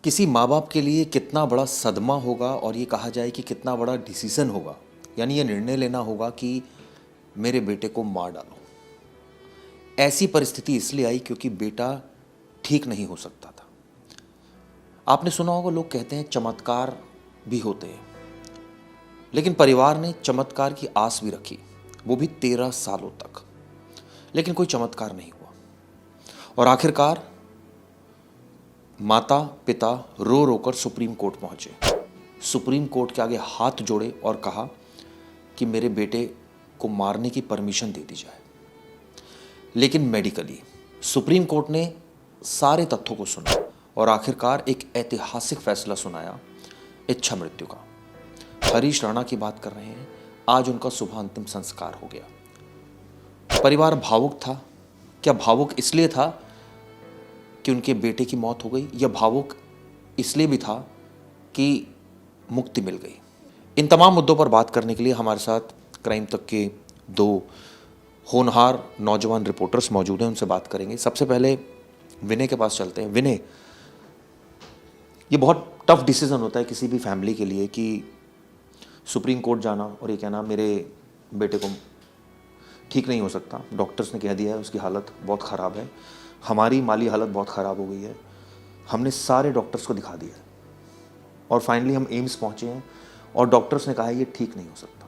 किसी माँ बाप के लिए कितना बड़ा सदमा होगा और ये कहा जाए कि कितना बड़ा डिसीज़न होगा, यानी ये निर्णय लेना होगा कि मेरे बेटे को मार डालो। ऐसी परिस्थिति इसलिए आई क्योंकि बेटा ठीक नहीं हो सकता था। आपने सुना होगा, लोग कहते हैं चमत्कार भी होते हैं, लेकिन परिवार ने चमत्कार की आस भी रखी, वो भी 13 सालों तक, लेकिन कोई चमत्कार नहीं हुआ। और आखिरकार माता पिता रो रो कर सुप्रीम कोर्ट पहुंचे। सुप्रीम कोर्ट के आगे हाथ जोड़े और कहा कि मेरे बेटे को मारने की परमिशन दे दी जाए। लेकिन मेडिकली सुप्रीम कोर्ट ने सारे तथ्यों को सुना और आखिरकार एक ऐतिहासिक फैसला सुनाया, इच्छा मृत्यु का। हरीश राणा की बात कर रहे हैं। आज उनका सुबह अंतिम संस्कार हो गया। परिवार भावुक था। क्या भावुक इसलिए था कि उनके बेटे की मौत हो गई, या भावुक इसलिए भी था कि मुक्ति मिल गई? इन तमाम मुद्दों पर बात करने के लिए हमारे साथ क्राइम तक के 2 होनहार नौजवान रिपोर्टर्स मौजूद हैं। उनसे बात करेंगे। सबसे पहले विनय के पास चलते हैं। विनय, ये बहुत टफ डिसीजन होता है किसी भी फैमिली के लिए कि सुप्रीम कोर्ट जाना और ये कहना मेरे बेटे को ठीक नहीं हो सकता, डॉक्टर्स ने कह दिया है उसकी हालत बहुत ख़राब है, हमारी माली हालत बहुत ख़राब हो गई है, हमने सारे डॉक्टर्स को दिखा दिया है और फाइनली हम एम्स पहुँचे हैं और डॉक्टर्स ने कहा है ये ठीक नहीं हो सकता।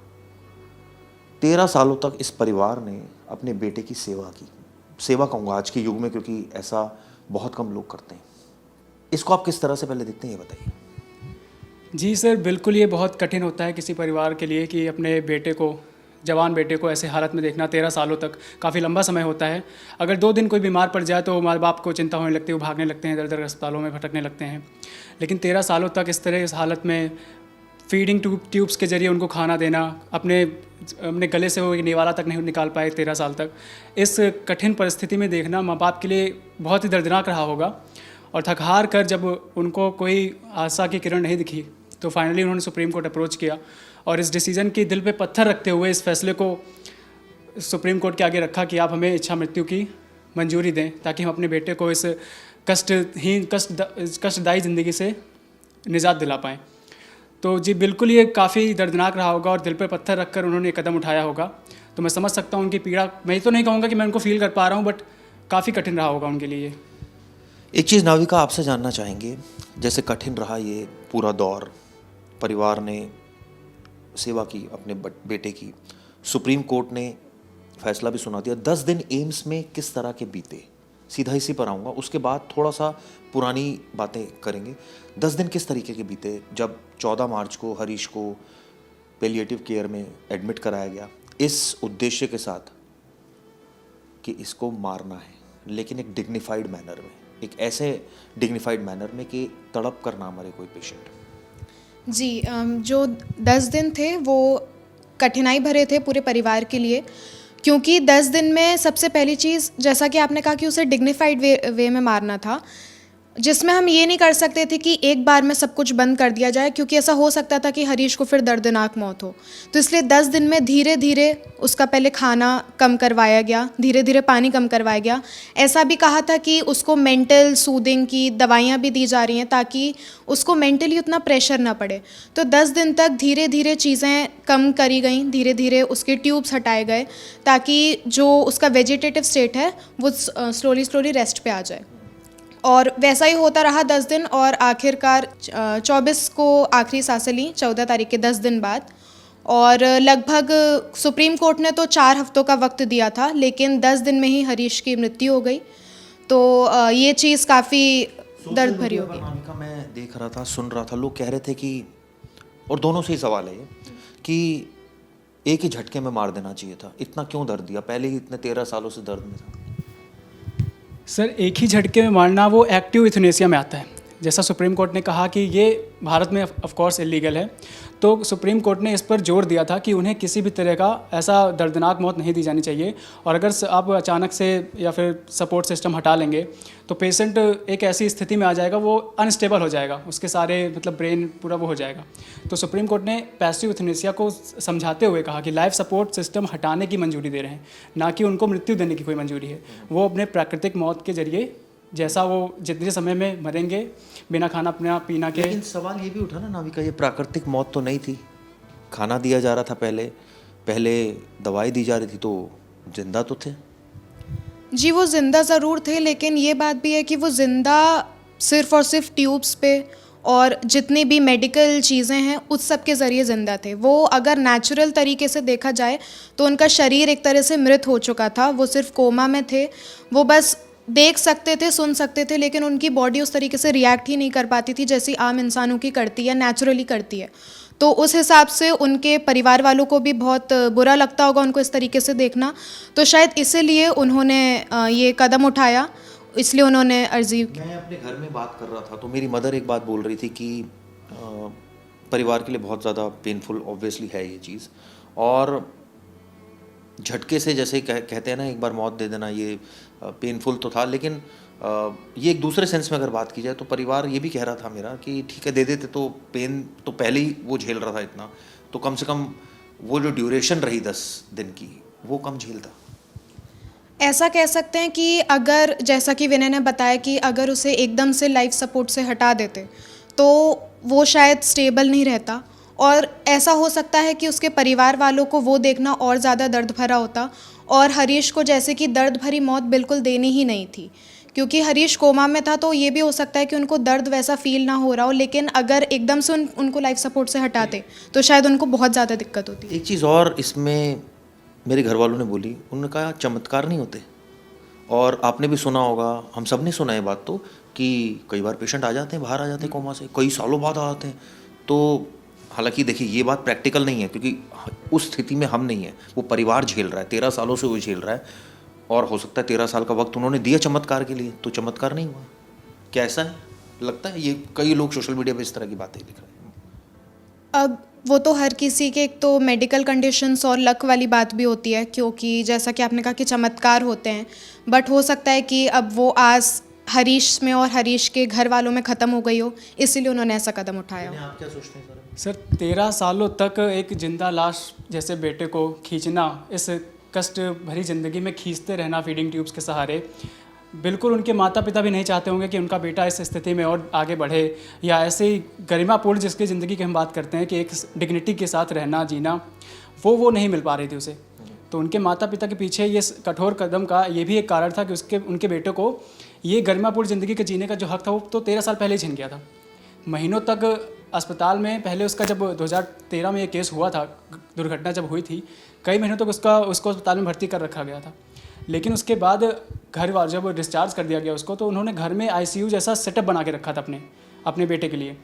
13 सालों तक इस परिवार ने अपने बेटे की सेवा की। सेवा कहूँगा आज के युग में, क्योंकि ऐसा बहुत कम लोग करते हैं। इसको आप किस तरह से पहले देखते हैं, ये बताइए। जी सर, बिल्कुल ये बहुत कठिन होता है किसी परिवार के लिए कि अपने बेटे को, जवान बेटे को ऐसे हालत में देखना। 13 सालों तक काफ़ी लंबा समय होता है। अगर 2 दिन कोई बीमार पड़ जाए तो माँ बाप को चिंता होने लगती है, वो भागने लगते हैं, इधर-उधर अस्पतालों में भटकने लगते हैं। लेकिन 13 सालों तक इस तरह इस हालत में फीडिंग ट्यूब्स के ज़रिए उनको खाना देना, अपने गले से वो निवाला तक नहीं निकाल पाए 13 साल तक, इस कठिन परिस्थिति में देखना माँ बाप के लिए बहुत ही दर्दनाक रहा होगा। और थक हार कर जब उनको कोई आशा की किरण नहीं दिखी तो फाइनली उन्होंने सुप्रीम कोर्ट अप्रोच किया और इस डिसीज़न की दिल पे पत्थर रखते हुए इस फैसले को सुप्रीम कोर्ट के आगे रखा कि आप हमें इच्छा मृत्यु की मंजूरी दें ताकि हम अपने बेटे को इस कष्टदायी ज़िंदगी से निजात दिला पाएँ। तो जी बिल्कुल ये काफ़ी दर्दनाक रहा होगा और दिल पे पत्थर रखकर उन्होंने ये कदम उठाया होगा। तो मैं समझ सकता हूँ उनकी पीड़ा। मैं तो नहीं कहूँगा कि मैं उनको फील कर पा रहा हूँ, बट काफ़ी कठिन रहा होगा उनके लिए। एक चीज़ नाविका आपसे जानना चाहेंगे, जैसे कठिन रहा ये पूरा दौर, परिवार ने सेवा की अपने बेटे की, सुप्रीम कोर्ट ने फैसला भी सुना दिया, 10 दिन एम्स में किस तरह के बीते, सीधा इसी पर आऊँगा। उसके बाद थोड़ा सा पुरानी बातें करेंगे। 10 दिन किस तरीके के बीते जब 14 मार्च को हरीश को पैलिएटिव केयर में एडमिट कराया गया इस उद्देश्य के साथ कि इसको मारना है, लेकिन एक डिग्निफाइड मैनर में, एक ऐसे डिग्निफाइड मैनर में कि तड़प कर ना मरे कोई पेशेंट। जी, जो 10 दिन थे वो कठिनाई भरे थे पूरे परिवार के लिए, क्योंकि 10 दिन में सबसे पहली चीज़, जैसा कि आपने कहा कि उसे डिग्निफाइड वे में मारना था, जिसमें हम ये नहीं कर सकते थे कि एक बार में सब कुछ बंद कर दिया जाए, क्योंकि ऐसा हो सकता था कि हरीश को फिर दर्दनाक मौत हो। तो इसलिए 10 दिन में धीरे धीरे उसका पहले खाना कम करवाया गया, धीरे धीरे पानी कम करवाया गया। ऐसा भी कहा था कि उसको मेंटल सूदिंग की दवाइयाँ भी दी जा रही हैं ताकि उसको मेंटली उतना प्रेशर ना पड़े। तो 10 दिन तक धीरे धीरे चीज़ें कम करी गई, धीरे धीरे उसके ट्यूब्स हटाए गए ताकि जो उसका वेजिटेटिव स्टेट है वो स्लोली रेस्ट पे आ जाए। और वैसा ही होता रहा 10 दिन, और आखिरकार 24 को आखिरी सांसें ली, 14 तारीख के 10 दिन बाद। और लगभग सुप्रीम कोर्ट ने तो 4 हफ्तों का वक्त दिया था, लेकिन 10 दिन में ही हरीश की मृत्यु हो गई। तो ये चीज़ काफ़ी दर्द भरी होगी। नामिका, मैं देख रहा था, सुन रहा था, लोग कह रहे थे कि, और दोनों से ही सवाल है कि एक ही झटके में मार देना चाहिए था, इतना क्यों दर्द दिया, पहले ही इतने 13 सालों से दर्द में था। सर, एक ही झटके में मारना वो एक्टिव यूथनेसिया में आता है। जैसा सुप्रीम कोर्ट ने कहा कि ये भारत में ऑफ कोर्स इलीगल है, तो सुप्रीम कोर्ट ने इस पर जोर दिया था कि उन्हें किसी भी तरह का ऐसा दर्दनाक मौत नहीं दी जानी चाहिए। और अगर आप अचानक से या फिर सपोर्ट सिस्टम हटा लेंगे तो पेशेंट एक ऐसी स्थिति में आ जाएगा, वो अनस्टेबल हो जाएगा, उसके सारे ब्रेन पूरा वो हो जाएगा। तो सुप्रीम कोर्ट ने पैसिव यूथनेसिया को समझाते हुए कहा कि लाइफ सपोर्ट सिस्टम हटाने की मंजूरी दे रहे हैं, ना कि उनको मृत्यु देने की कोई मंजूरी है। वो अपने प्राकृतिक मौत के जरिए जैसा वो जितने समय में मरेंगे बिना खाना अपना पीना के। लेकिन सवाल ये भी उठा ना नाविका, ये प्राकृतिक मौत तो नहीं थी, खाना दिया जा रहा था, पहले दवाई दी जा रही थी, तो जिंदा तो थे। जी वो ज़िंदा ज़रूर थे, लेकिन ये बात भी है कि वो ज़िंदा सिर्फ़ और सिर्फ ट्यूब्स पे और जितनी भी मेडिकल चीज़ें हैं उस सब के ज़रिए ज़िंदा थे। वो अगर नेचुरल तरीके से देखा जाए तो उनका शरीर एक तरह से मृत हो चुका था, वो सिर्फ कोमा में थे, वो बस देख सकते थे, सुन सकते थे, लेकिन उनकी बॉडी उस तरीके से रिएक्ट ही नहीं कर पाती थी जैसी आम इंसानों की करती है, नेचुरली करती है। तो उस हिसाब से उनके परिवार वालों को भी बहुत बुरा लगता होगा उनको इस तरीके से देखना, तो शायद इसीलिए उन्होंने ये कदम उठाया, इसलिए उन्होंने अर्जी। मैं अपने घर में बात कर रहा था तो मेरी मदर एक बात बोल रही थी कि परिवार के लिए बहुत ज़्यादा पेनफुल ऑब्वियसली है ये चीज़, और झटके से जैसे कहते हैं ना एक बार मौत दे देना, ये पेनफुल तो था, लेकिन ये एक दूसरे सेंस में अगर बात की जाए तो परिवार ये भी कह रहा था मेरा कि ठीक है दे देते, तो पेन तो पहले ही वो झेल रहा था इतना, तो कम से कम वो जो ड्यूरेशन रही 10 दिन की वो कम झेलता। ऐसा कह सकते हैं कि अगर जैसा कि विनय ने बताया कि अगर उसे एकदम से लाइफ सपोर्ट से हटा देते तो वो शायद स्टेबल नहीं रहता, और ऐसा हो सकता है कि उसके परिवार वालों को वो देखना और ज़्यादा दर्द भरा होता, और हरीश को जैसे कि दर्द भरी मौत बिल्कुल देनी ही नहीं थी, क्योंकि हरीश कोमा में था, तो ये भी हो सकता है कि उनको दर्द वैसा फील ना हो रहा हो, लेकिन अगर एकदम से उनको लाइफ सपोर्ट से हटाते तो शायद उनको बहुत ज़्यादा दिक्कत होती। एक चीज़ और इसमें मेरे घर वालों ने बोली, उन्होंने कहा चमत्कार नहीं होते, और आपने भी सुना होगा, हम सब ने सुना है बात तो, कि कई बार पेशेंट आ जाते हैं, बाहर आ जाते हैं कोमा से, कई सालों बाद आ जाते हैं। तो हालांकि देखिए ये बात प्रैक्टिकल नहीं है, क्योंकि उस स्थिति में हम नहीं है, वो परिवार झेल रहा है, 13 सालों से वो झेल रहा है, और हो सकता है 13 साल का वक्त उन्होंने दिया चमत्कार के लिए, तो चमत्कार नहीं हुआ। क्या ऐसा है? लगता है ये कई लोग सोशल मीडिया पर इस तरह की बातें लिख रहे हैं। अब वो तो हर किसी के एक तो मेडिकल कंडीशंस और लक वाली बात भी होती है, क्योंकि जैसा कि आपने कहा कि चमत्कार होते हैं, बट हो सकता है कि अब वो आस हरीश में और हरीश के घर वालों में ख़त्म हो गई हो, इसीलिए उन्होंने ऐसा कदम उठाया हो। आप क्या सोचते हैं सर 13 सालों तक एक जिंदा लाश जैसे बेटे को खींचना, इस कष्ट भरी ज़िंदगी में खींचते रहना फीडिंग ट्यूब्स के सहारे, बिल्कुल उनके माता पिता भी नहीं चाहते होंगे कि उनका बेटा इस स्थिति में और आगे बढ़े, या ऐसे ही गरिमापूर्ण जिसकी ज़िंदगी की हम बात करते हैं कि एक डिग्निटी के साथ रहना जीना, वो नहीं मिल पा रही थी उसे। तो उनके माता पिता के पीछे ये कठोर कदम का ये भी एक कारण था कि उनके बेटे को ये गरिमापूर्ण ज़िंदगी के जीने का जो हक था वो तो 13 साल पहले ही छीन गया था। महीनों तक अस्पताल में, पहले उसका जब 2013 में ये केस हुआ था, दुर्घटना जब हुई थी, कई महीनों तक उसको अस्पताल में भर्ती कर रखा गया था। लेकिन उसके बाद घर वाले जब डिस्चार्ज कर दिया गया उसको, तो उन्होंने घर में ICU जैसा सेटअप बना के रखा था अपने बेटे के लिए।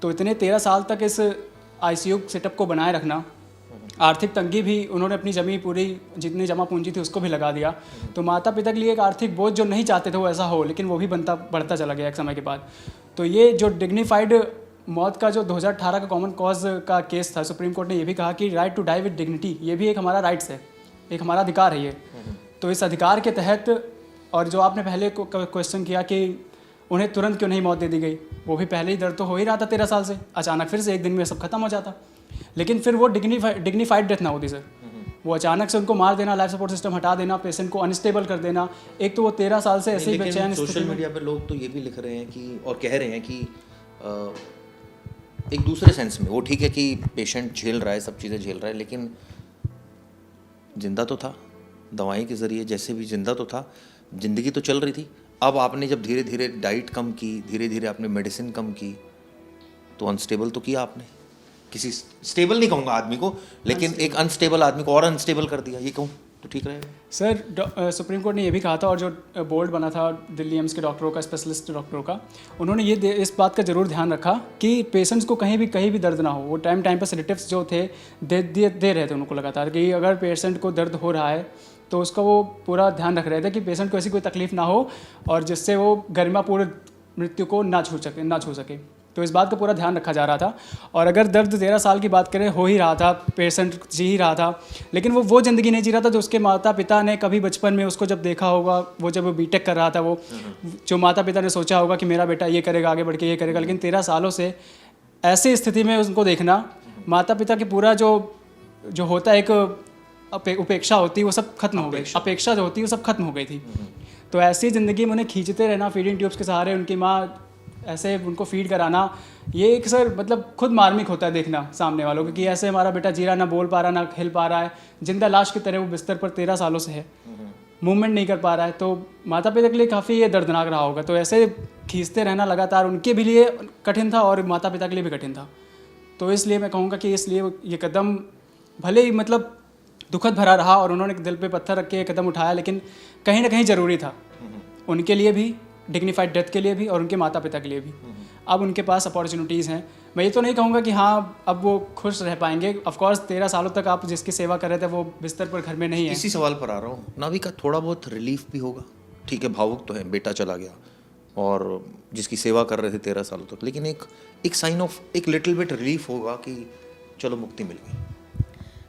तो इतने 13 साल तक इस ICU सेटअप को बनाए रखना, आर्थिक तंगी भी, उन्होंने अपनी जमी पूरी जितनी जमा पूंजी थी उसको भी लगा दिया। तो माता पिता के लिए एक आर्थिक बोझ जो नहीं चाहते थे वो ऐसा हो, लेकिन वो भी बढ़ता चला गया एक समय के बाद। तो ये जो डिग्निफाइड मौत का जो 2018 का कॉमन कॉज का केस था, सुप्रीम कोर्ट ने ये भी कहा कि right to die with dignity, ये भी एक हमारा राइट्स है, एक हमारा अधिकार है ये। तो इस अधिकार के तहत, और जो आपने पहले क्वेश्चन किया कि उन्हें तुरंत क्यों नहीं मौत दे दी गई, वो भी पहले ही दर्द तो हो ही रहा था 13 साल से, अचानक फिर से एक दिन में सब खत्म हो जाता। लेकिन फिर वो डिग्निफाइड डेथ ना होती सर, वो अचानक से उनको मार देना, लाइफ सपोर्ट सिस्टम हटा देना, पेशेंट को अनस्टेबल कर देना। एक तो वो 13 साल से ऐसे ही बेचैन। सोशल मीडिया पे लोग तो ये भी लिख रहे हैं कि, और कह रहे हैं कि एक दूसरे सेंस में वो ठीक है कि पेशेंट झेल रहा है, सब चीज़ें झेल रहा है, लेकिन जिंदा तो था, दवाई के ज़रिए जैसे भी जिंदा तो था, ज़िंदगी तो चल रही थी। अब आपने जब धीरे धीरे डाइट कम की, धीरे धीरे आपने मेडिसिन कम की, तो अनस्टेबल तो किया आपने, किसी स्टेबल नहीं कहूँगा आदमी को, लेकिन एक अनस्टेबल आदमी को और अनस्टेबल कर दिया, ये कहूँ तो ठीक रहेगा सर। सुप्रीम कोर्ट ने ये भी कहा था, और जो बोर्ड बना था दिल्ली एम्स के डॉक्टरों का, स्पेशलिस्ट डॉक्टरों का, उन्होंने ये इस बात का ज़रूर ध्यान रखा कि पेशेंट्स को कहीं भी दर्द ना हो। वो टाइम पर सेडेटिव्स जो थे दे रहे थे उनको लगातार, कि अगर पेशेंट को दर्द हो रहा है तो उसका वो पूरा ध्यान रख रहे थे कि पेशेंट को ऐसी कोई तकलीफ़ ना हो, और जिससे वो गरिमापूर्ण मृत्यु को ना छू सके। तो इस बात का पूरा ध्यान रखा जा रहा था। और अगर दर्द 13 साल की बात करें, हो ही रहा था, पेशेंट जी ही रहा था, लेकिन वो ज़िंदगी नहीं जी रहा था जो उसके माता पिता ने कभी बचपन में उसको जब देखा होगा, वो जब वो बीटेक कर रहा था, वो जो माता पिता ने सोचा होगा कि मेरा बेटा ये करेगा, आगे बढ़ के ये करेगा। लेकिन 13 सालों से ऐसी स्थिति में उनको देखना, माता पिता की पूरा जो होता है एक उपेक्षा होती है, वो सब खत्म हो गई, अपेक्षा जो होती है वो सब खत्म हो गई थी। तो ऐसी ज़िंदगी में उन्हें खींचते रहना फीडिंग ट्यूब्स के सहारे, उनकी माँ ऐसे उनको फीड कराना, ये एक सर मतलब खुद मार्मिक होता है देखना सामने वालों को कि ऐसे हमारा बेटा जी रहा, ना बोल पा रहा, ना हिल पा रहा है, जिंदा लाश की तरह वो बिस्तर पर 13 सालों से है, मूवमेंट नहीं कर पा रहा है। तो माता पिता के लिए काफ़ी ये दर्दनाक रहा होगा। तो ऐसे खींचते रहना लगातार उनके भी लिए कठिन था और माता पिता के लिए भी कठिन था। तो इसलिए मैं कहूँगा कि इसलिए ये कदम भले ही मतलब दुखद भरा रहा और उन्होंने दिल पे पत्थर रख के ये कदम उठाया, लेकिन कहीं ना कहीं ज़रूरी था उनके लिए भी, डिग्निफाइड डेथ के लिए भी और उनके माता पिता के लिए भी। अब उनके पास अपॉर्चुनिटीज़ हैं। मैं ये तो नहीं कहूँगा कि हाँ अब वो खुश रह पाएंगे। ऑफकोर्स 13 सालों तक आप जिसकी सेवा कर रहे थे वो बिस्तर पर घर में नहीं है। इसी सवाल पर आ रहा हूँ, नाभिक का थोड़ा बहुत रिलीफ भी होगा। ठीक है, भावुक तो है, बेटा चला गया और जिसकी सेवा कर रहे थे 13 सालों तक, लेकिन एक साइन ऑफ एक लिटिल बिट रिलीफ होगा कि चलो मुक्ति मिल गई।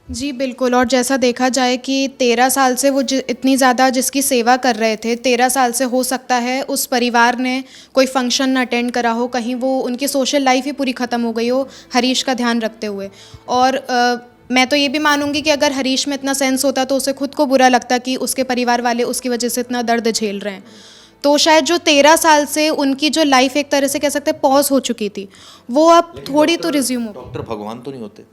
जी बिल्कुल। और जैसा देखा जाए कि 13 साल से वो इतनी ज़्यादा जिसकी सेवा कर रहे थे, 13 साल से हो सकता है उस परिवार ने कोई फंक्शन न अटेंड करा हो, कहीं वो उनकी सोशल लाइफ ही पूरी ख़त्म हो गई हो हरीश का ध्यान रखते हुए। और मैं तो ये भी मानूंगी कि अगर हरीश में इतना सेंस होता तो उसे खुद को बुरा लगता कि उसके परिवार वाले उसकी वजह से इतना दर्द झेल रहे हैं। तो शायद जो 13 साल से उनकी जो लाइफ एक तरह से कह सकते हैं पॉज हो चुकी थी, वो अब थोड़ी तो रिज्यूम हो। डॉक्टर भगवान तो नहीं होते?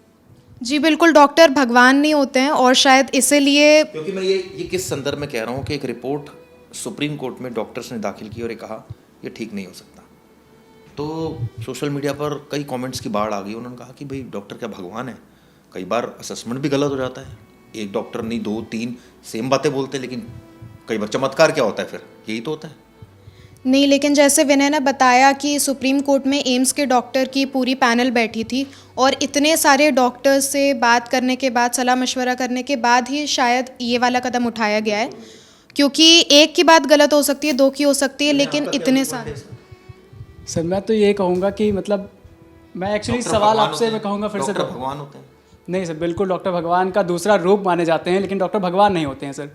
जी बिल्कुल, डॉक्टर भगवान नहीं होते हैं। और शायद इसीलिए, क्योंकि मैं ये किस संदर्भ में कह रहा हूँ कि एक रिपोर्ट सुप्रीम कोर्ट में डॉक्टर्स ने दाखिल की और ये कहा ये ठीक नहीं हो सकता। तो सोशल मीडिया पर कई कमेंट्स की बाढ़ आ गई। उन्होंने कहा कि भाई डॉक्टर क्या भगवान है? कई बार असेसमेंट भी गलत हो जाता है, एक डॉक्टर नहीं 2-3 सेम बातें बोलते हैं, लेकिन कई बार चमत्कार क्या होता है, फिर यही तो होता है। नहीं, लेकिन जैसे विनय ने बताया कि सुप्रीम कोर्ट में एम्स के डॉक्टर की पूरी पैनल बैठी थी और इतने सारे डॉक्टर्स से बात करने के बाद, सलाह मशवरा करने के बाद ही शायद ये वाला कदम उठाया गया है। क्योंकि एक की बात गलत हो सकती है, 2 की हो सकती है, लेकिन इतने सारे। सर मैं तो ये कहूँगा कि मतलब मैं एक्चुअली सवाल आपसे मैं कहूँगा फिर से, डॉक्टर भगवान होते हैं? नहीं सर, बिल्कुल डॉक्टर भगवान का दूसरा रूप माने जाते हैं, लेकिन डॉक्टर भगवान नहीं होते हैं सर।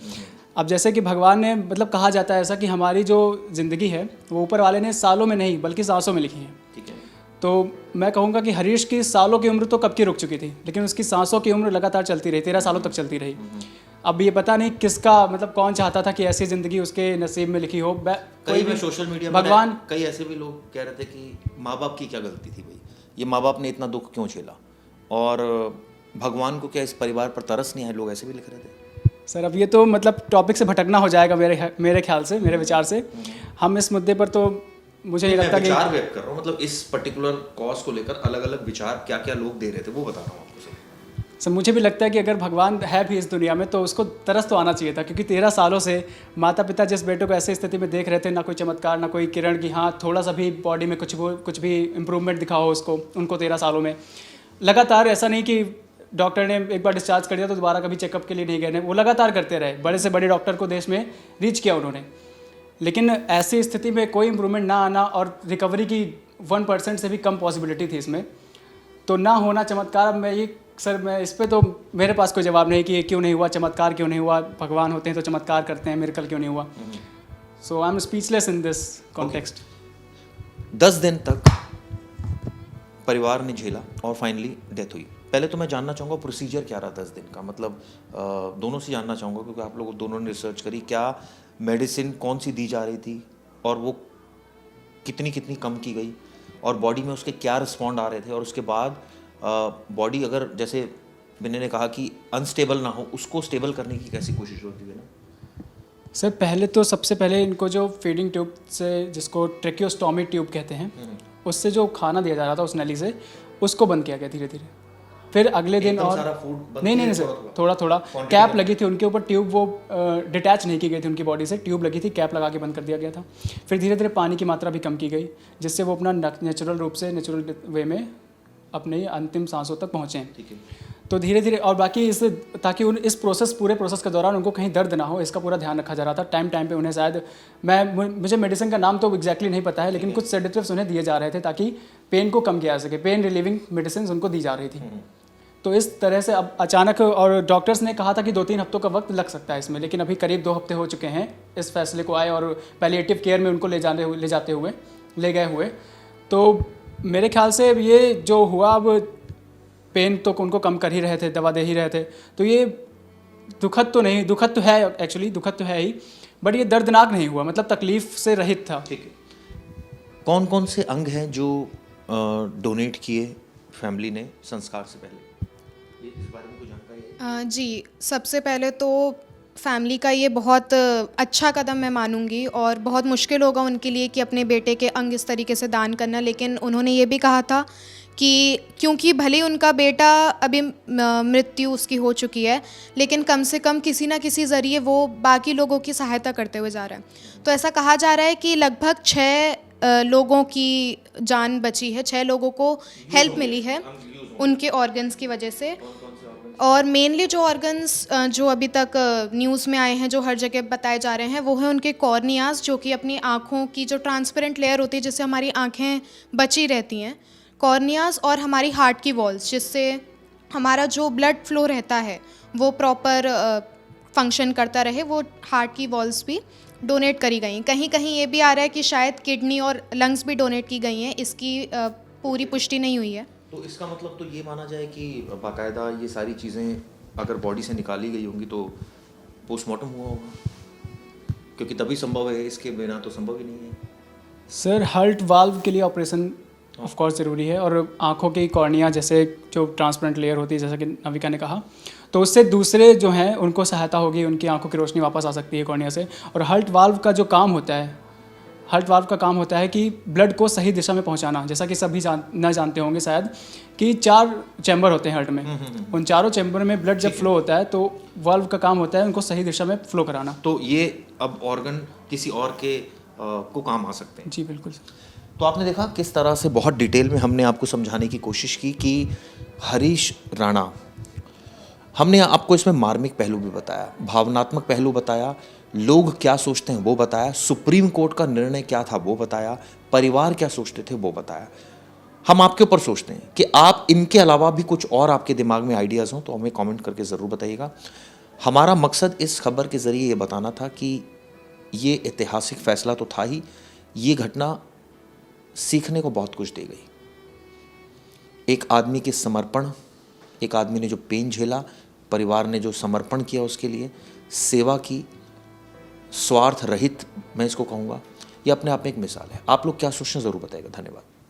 अब जैसे कि भगवान ने मतलब कहा जाता है ऐसा कि हमारी जो ज़िंदगी है वो ऊपर वाले ने सालों में नहीं बल्कि सांसों में लिखी है। ठीक है। तो मैं कहूँगा कि हरीश की सालों की उम्र तो कब की रुक चुकी थी, लेकिन उसकी सांसों की उम्र लगातार चलती रही, 13 सालों तक चलती रही। अब ये पता नहीं किसका मतलब कौन चाहता था कि ऐसी ज़िंदगी उसके नसीब में लिखी हो। कोई भी सोशल मीडिया में भगवान, कई ऐसे भी लोग कह रहे थे कि माँ बाप की क्या गलती थी भाई, ये माँ बाप ने इतना दुख क्यों झेला, और भगवान को क्या इस परिवार पर तरस नहीं आया, लोग ऐसे भी लिख रहे थे। सर अब ये तो मतलब टॉपिक से भटकना हो जाएगा मेरे ख्याल से, मेरे विचार से। हम इस मुद्दे पर तो मुझे नहीं लगता कि विचार व्यक्त कर रहा हूँ, मतलब इस पर्टिकुलर कॉज को लेकर अलग अलग विचार क्या क्या लोग दे रहे थे वो बता रहा हूँ आपको सर। सर मुझे भी लगता है कि अगर भगवान है भी इस दुनिया में तो उसको तरस तो आना चाहिए था, क्योंकि 13 सालों से माता पिता जिस बेटे को ऐसी स्थिति में देख रहे थे, ना कोई चमत्कार, ना कोई किरण की हाँ थोड़ा सा भी बॉडी में कुछ भी इम्प्रूवमेंट दिखा हो उनको 13 सालों में। लगातार ऐसा नहीं कि डॉक्टर ने एक बार डिस्चार्ज कर दिया तो दोबारा कभी चेकअप के लिए नहीं गए, वो लगातार करते रहे, बड़े से बड़े डॉक्टर को देश में रीच किया उन्होंने। लेकिन ऐसी स्थिति में कोई इम्प्रूवमेंट ना आना और रिकवरी की 1% से भी कम पॉसिबिलिटी थी इसमें, तो ना होना चमत्कार। अब मैं इस पर तो मेरे पास कोई जवाब नहीं कि ये क्यों नहीं हुआ, चमत्कार क्यों नहीं हुआ, भगवान होते हैं तो चमत्कार करते हैं, मिरेकल क्यों नहीं हुआ। So I am speechless in this context. 10 दिन तक परिवार ने झेला और फाइनली डेथ हुई। पहले तो मैं जानना चाहूँगा प्रोसीजर क्या रहा 10 दिन का, मतलब दोनों से जानना चाहूँगा क्योंकि आप लोग दोनों ने रिसर्च करी, क्या मेडिसिन कौन सी दी जा रही थी और वो कितनी कितनी कम की गई और बॉडी में उसके क्या रिस्पॉन्ड आ रहे थे, और उसके बाद बॉडी अगर जैसे विनय ने कहा कि अनस्टेबल ना हो, उसको स्टेबल करने की कैसी कोशिश होती है ना? सर पहले तो सबसे पहले इनको जो फीडिंग ट्यूब से, जिसको ट्रेकियोस्टोमी ट्यूब कहते हैं, उससे जो खाना दिया जा रहा था उस नली से, उसको बंद किया गया धीरे धीरे। फिर अगले दिन और नहीं सर, थोड़ा कैप लगी थी उनके ऊपर, ट्यूब वो डिटैच नहीं की गई थी उनकी बॉडी से, ट्यूब लगी थी, कैप लगा के बंद कर दिया गया था। फिर धीरे धीरे पानी की मात्रा भी कम की गई जिससे वो अपना नेचुरल रूप से, नेचुरल वे में अपनी अंतिम सांसों तक पहुँचें। ठीक है। तो धीरे धीरे, और बाकी इस ताकि उन इस पूरे प्रोसेस के दौरान उनको कहीं दर्द ना हो, इसका पूरा ध्यान रखा जा रहा था। टाइम पे उन्हें शायद मुझे मेडिसिन का नाम तो एग्जैक्टली नहीं पता है, लेकिन कुछ सेडेटिव्स उन्हें दिए जा रहे थे ताकि पेन को कम किया जा सके, पेन रिलीविंग मेडिसिन उनको दी जा रही थी। तो इस तरह से अब अचानक, और डॉक्टर्स ने कहा था कि 2-3 हफ्तों का वक्त लग सकता है इसमें, लेकिन अभी करीब 2 हफ्ते हो चुके हैं इस फैसले को आए और पैलिएटिव केयर में उनको ले गए हुए। तो मेरे ख्याल से ये जो हुआ, अब पेन तो उनको कम कर ही रहे थे, दवा दे ही रहे थे, तो ये दुखद तो है एक्चुअली, दुखद तो है ही, बट ये दर्दनाक नहीं हुआ, मतलब तकलीफ से रहित था। ठीक है। कौन कौन से अंग हैं जो डोनेट किए फैमिली ने संस्कार से पहले, ये इस बारे में कुछ जानकारी है? जी, सबसे पहले तो फैमिली का ये बहुत अच्छा कदम मैं मानूंगी, और बहुत मुश्किल होगा उनके लिए कि अपने बेटे के अंग इस तरीके से दान करना, लेकिन उन्होंने ये भी कहा था कि क्योंकि भले ही उनका बेटा अभी मृत्यु उसकी हो चुकी है, लेकिन कम से कम किसी ना किसी ज़रिए वो बाकी लोगों की सहायता करते हुए जा रहा है। तो ऐसा कहा जा रहा है कि लगभग 6 लोगों की जान बची है, 6 लोगों को हेल्प मिली है उनके ऑर्गन्स की वजह से। और मेनली जो ऑर्गन्स जो अभी तक न्यूज़ में आए हैं, जो हर जगह बताए जा रहे हैं, वो है उनके कॉर्नियाज, जो कि अपनी आँखों की जो ट्रांसपेरेंट लेयर होती है जिससे हमारी आँखें बची रहती हैं, कॉर्नियाज, और हमारी हार्ट की वॉल्स, जिससे हमारा जो ब्लड फ्लो रहता है वो प्रॉपर फंक्शन करता रहे, वो हार्ट की वॉल्स भी डोनेट करी गई। कहीं कहीं ये भी आ रहा है कि शायद किडनी और लंग्स भी डोनेट की गई हैं, इसकी पूरी पुष्टि नहीं हुई है। तो इसका मतलब तो ये माना जाए कि बाकायदा ये सारी चीज़ें अगर बॉडी से निकाली गई होंगी तो पोस्टमार्टम हुआ होगा, क्योंकि तभी संभव है, इसके बिना तो संभव ही नहीं है। सर, हार्ट वाल्व के लिए ऑपरेशन ऑफ कोर्स ज़रूरी है, और आँखों की कॉर्निया जैसे जो ट्रांसपेरेंट लेयर होती है, जैसा कि नविका ने कहा, तो उससे दूसरे जो हैं उनको सहायता होगी, उनकी आँखों की रोशनी वापस आ सकती है कॉर्निया से। और हार्ट वाल्व का जो काम होता है, हार्ट वाल्व का काम होता है कि ब्लड को सही दिशा में पहुंचाना। जैसा कि सभी जानते होंगे शायद कि 4 चैम्बर होते हैं हार्ट में, उन चारों चैम्बर में ब्लड जब फ्लो होता है तो वाल्व का काम होता है उनको सही दिशा में फ्लो कराना। तो ये अब ऑर्गन किसी और के को काम आ सकते हैं। जी बिल्कुल। तो आपने देखा किस तरह से बहुत डिटेल में हमने आपको समझाने की कोशिश की कि हरीश राणा, हमने आपको इसमें मार्मिक पहलू भी बताया, भावनात्मक पहलू बताया, लोग क्या सोचते हैं वो बताया, सुप्रीम कोर्ट का निर्णय क्या था वो बताया, परिवार क्या सोचते थे वो बताया। हम आपके ऊपर सोचते हैं कि आप इनके अलावा भी कुछ और आपके दिमाग में आइडियाज़ हों तो हमें कमेंट करके ज़रूर बताइएगा। हमारा मकसद इस खबर के ज़रिए ये बताना था कि ये ऐतिहासिक फैसला तो था ही, ये घटना सीखने को बहुत कुछ दे गई। एक आदमी के समर्पण, एक आदमी ने जो पेन झेला, परिवार ने जो समर्पण किया, उसके लिए सेवा की, स्वार्थ रहित मैं इसको कहूँगा, ये अपने आप में एक मिसाल है। आप लोग क्या सोचना ज़रूर बताइएगा। धन्यवाद।